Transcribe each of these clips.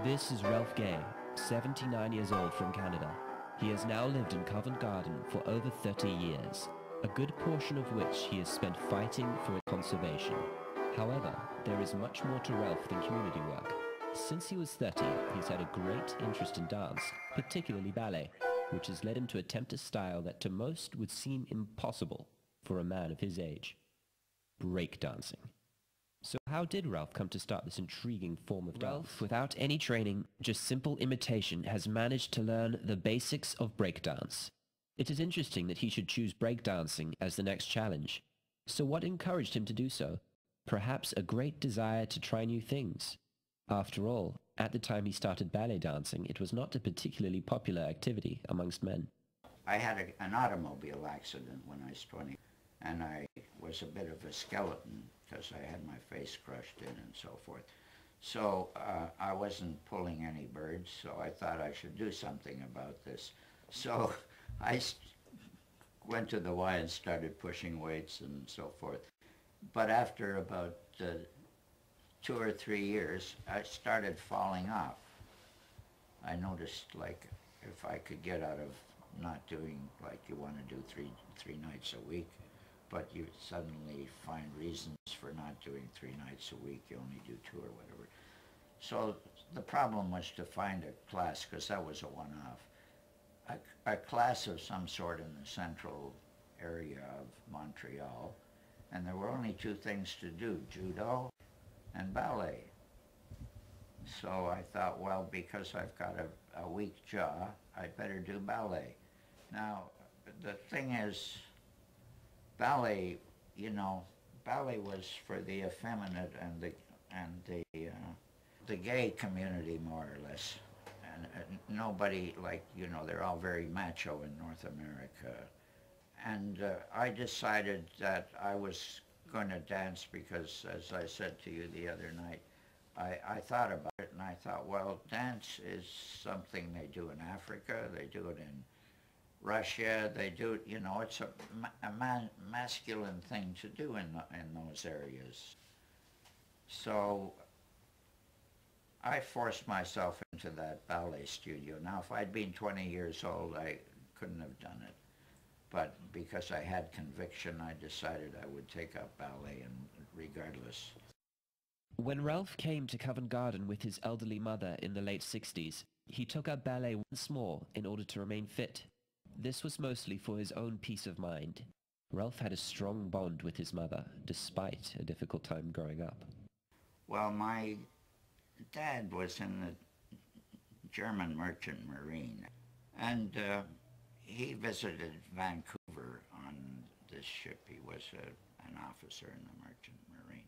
This is Ralf Gey, 79 years old from Canada. He has now lived in Covent Garden for over 30 years, a good portion of which he has spent fighting for its conservation. However, there is much more to Ralf than community work. Since he was 30, he's had a great interest in dance, particularly ballet, which has led him to attempt a style that to most would seem impossible for a man of his age: breakdancing. So how did Ralf come to start this intriguing form of dance? Ralf, without any training, just simple imitation, has managed to learn the basics of breakdance. It is interesting that he should choose breakdancing as the next challenge. So what encouraged him to do so? Perhaps a great desire to try new things. After all, at the time he started ballet dancing, it was not a particularly popular activity amongst men. I had an automobile accident when I was 20, and I was a bit of a skeleton because I had my face crushed in and so forth. So I wasn't pulling any birds, so I thought I should do something about this. So I went to the Y and started pushing weights and so forth. But after about 2 or 3 years, I started falling off. I noticed, like, if I could get out of not doing, like, you want to do three nights a week, but you suddenly find reasons for not doing 3 nights a week, you only do 2 or whatever. So the problem was to find a class, because that was a one-off, a class of some sort in the central area of Montreal, and there were only 2 things to do: judo and ballet. So I thought, well, because I've got a weak jaw, I'd better do ballet. Now, the thing is, ballet, you know, ballet was for the effeminate and the gay community, more or less. And nobody, like, you know, they're all very macho in North America. And I decided that I was going to dance because, as I said to you the other night, I thought about it and I thought, well, dance is something they do in Africa, they do it in Russia, they do it, you know, it's a masculine thing to do in those areas. So I forced myself into that ballet studio. Now, if I'd been 20 years old, I couldn't have done it. But because I had conviction, I decided I would take up ballet, and regardless. When Ralf came to Covent Garden with his elderly mother in the late 60s, he took up ballet once more in order to remain fit. This was mostly for his own peace of mind. Ralf had a strong bond with his mother, despite a difficult time growing up. Well, my dad was in the German Merchant Marine, and he visited Vancouver on this ship. He was an officer in the Merchant Marine.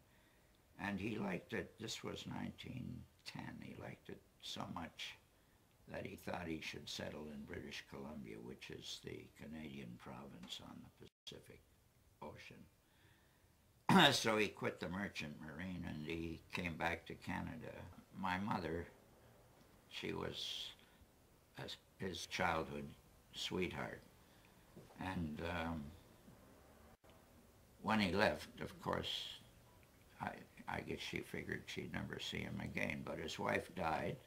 And he liked it. This was 1910. He liked it so much that he thought he should settle in British Columbia, which is the Canadian province on the Pacific Ocean. So he quit the Merchant Marine and he came back to Canada. My mother, she was his childhood sweetheart. And when he left, of course, I guess she figured she'd never see him again, but his wife died,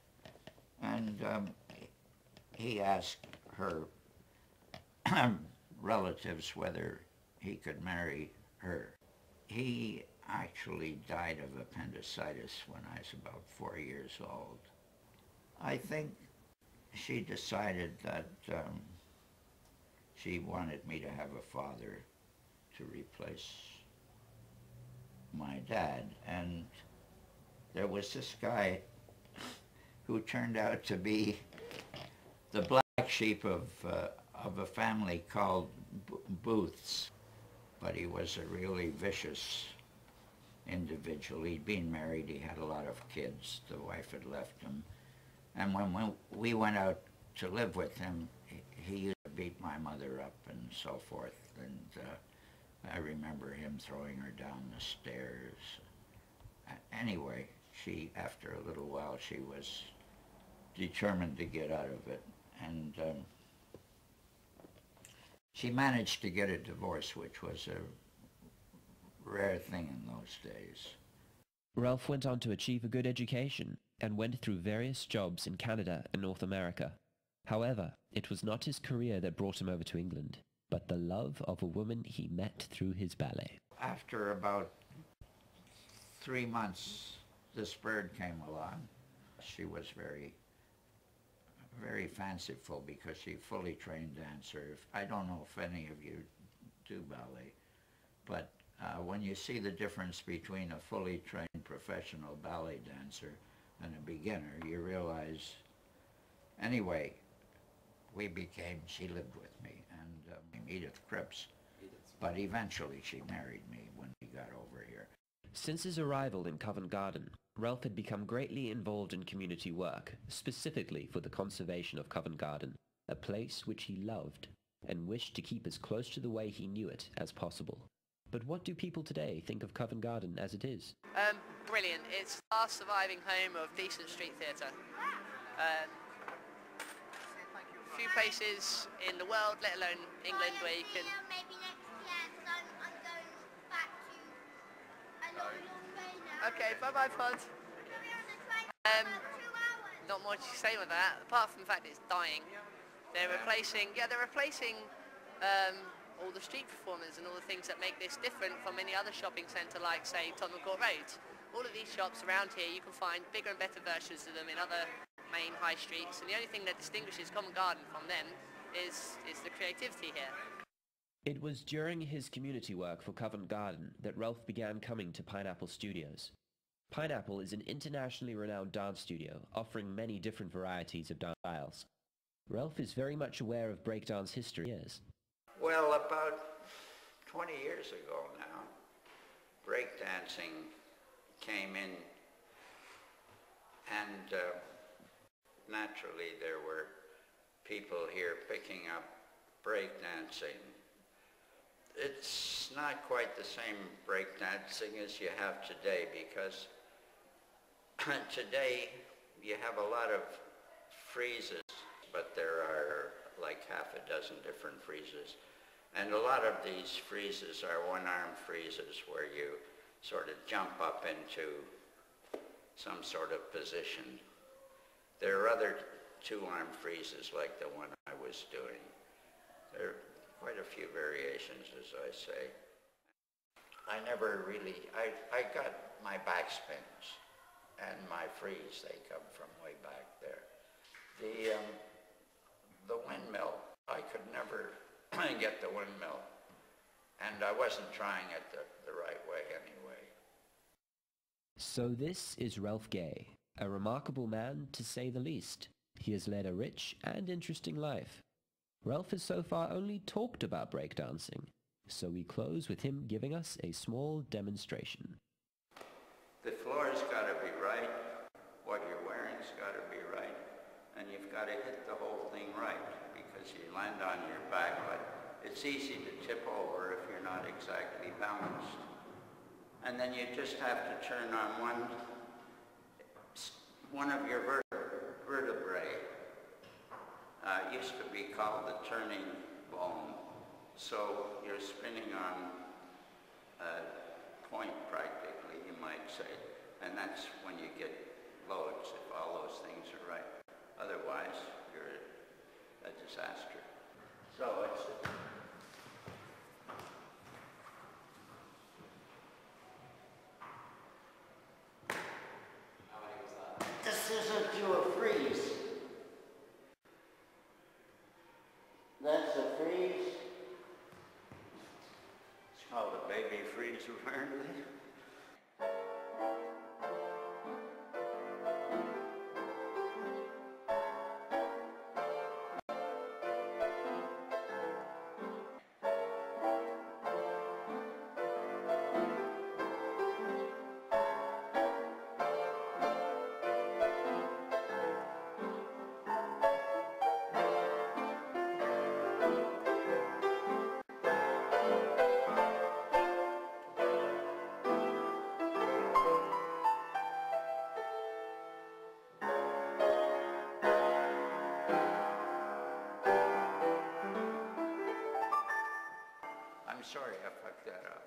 and he asked her relatives whether he could marry her. He actually died of appendicitis when I was about 4 years old. I think she decided that she wanted me to have a father to replace my dad, and there was this guy who turned out to be the black sheep of a family called Booths, but he was a really vicious individual. He'd been married, he had a lot of kids, the wife had left him, and when we went out to live with him, he used to beat my mother up and so forth, and I remember him throwing her down the stairs. Anyway, after a little while, she was determined to get out of it, and she managed to get a divorce, which was a rare thing in those days. Ralf went on to achieve a good education. and went through various jobs in Canada and North America. However, it was not his career that brought him over to England, but the love of a woman he met through his ballet. After about 3 months, this bird came along. She was very, very fanciful because she's a fully trained dancer. I don't know if any of you do ballet, but when you see the difference between a fully trained professional ballet dancer and a beginner, you realize, anyway, she lived with me, and Edith Cripps, but eventually she married me when we got over here. Since his arrival in Covent Garden, Ralf had become greatly involved in community work, specifically for the conservation of Covent Garden, a place which he loved and wished to keep as close to the way he knew it as possible. But what do people today think of Covent Garden as it is? Brilliant. It's the last surviving home of decent street theatre. Few places in the world, let alone England, where you can... Maybe next year, because I'm going back to a long way now. Okay, bye-bye, Pod. Not much to say with that, apart from the fact it's dying. They're replacing all the street performers and all the things that make this different from any other shopping centre like, say, Tottenham Court Road. All of these shops around here, you can find bigger and better versions of them in other main high streets, and the only thing that distinguishes Covent Garden from them is the creativity here. It was during his community work for Covent Garden that Ralf began coming to Pineapple Studios. Pineapple is an internationally renowned dance studio offering many different varieties of dance styles. Ralf is very much aware of breakdance history. Well, about 20 years ago now, breakdancing came in, and naturally there were people here picking up breakdancing. It's not quite the same breakdancing as you have today, because today you have a lot of freezes, but there are like half a dozen different freezes. And a lot of these freezes are one-arm freezes where you sort of jump up into some sort of position. There are other two-arm freezes like the one I was doing. There are quite a few variations, as I say. I never really, I got my backspins and my freeze, they come from way back there. The windmill, I could never get the windmill, and I wasn't trying it the right way anyway. So this is Ralf Gey, a remarkable man to say the least. He has led a rich and interesting life. Ralf has so far only talked about breakdancing, so we close with him giving us a small demonstration. The floor's got to be right, what you're wearing's got to be right, and you've got to hit the whole thing right, because you land on your back, but it's easy to tip over if you're not exactly balanced. And then you just have to turn on one of your vertebrae. Used to be called the turning bone. So you're spinning on a point practically, you might say. And that's when you get loads, if all those things are right. Otherwise, you're a disaster. So it's... This isn't to a freeze. That's a freeze. It's called a baby freeze, apparently. I'm sorry I fucked that up.